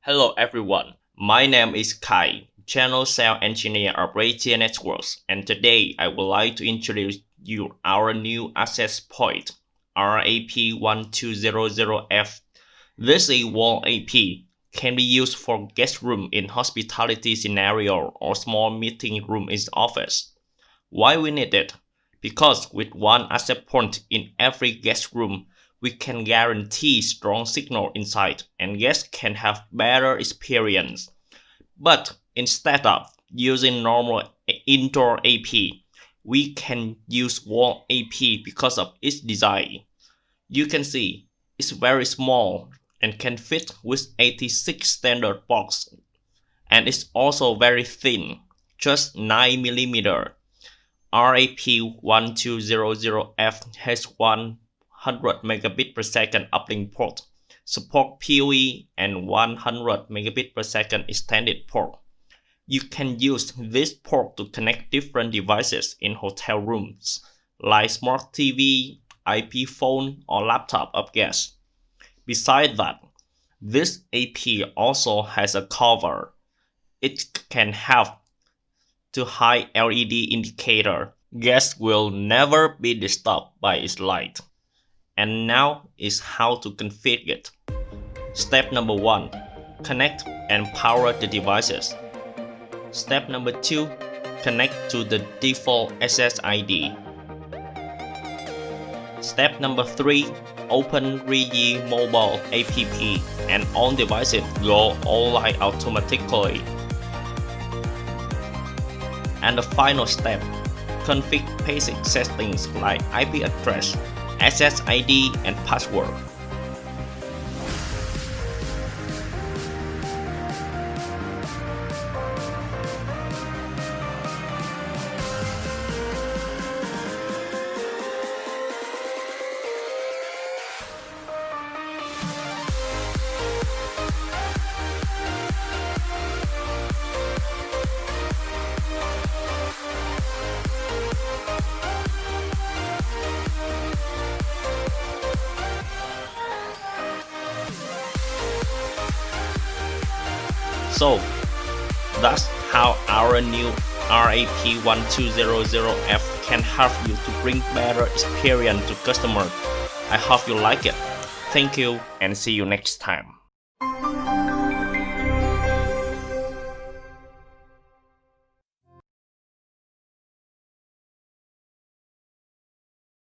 Hello everyone, my name is Kai, Channel Sales Engineer of RAP Networks, and today I would like to introduce you our new access point, RAP1200F. This is wall AP, can be used for guest room in hospitality scenario or small meeting room in office. Why we need it? Because with one access point in every guest room, we can guarantee strong signal inside and guests can have better experience. But instead of using normal indoor AP, we can use wall AP because of its design. You can see it's very small and can fit with 86 standard box, and it's also very thin, just 9mm. RAP1200F has 100 megabit per second uplink port, support PoE and 100 megabit per second extended port. You can use this port to connect different devices in hotel rooms, like smart TV, IP phone, or laptop of guests. Besides that, this AP also has a cover. It can have to high LED indicator. Guests will never be disturbed by its light. And now is how to configure it. Step number 1. Connect and power the devices. Step number 2. Connect to the default SSID. Step number 3. Open RAP mobile app and all devices go online automatically. And the final step, configure basic settings like IP address, SSID, and password. So that's how our new RAP1200F can help you to bring better experience to customers. I hope you like it. Thank you and see you next time.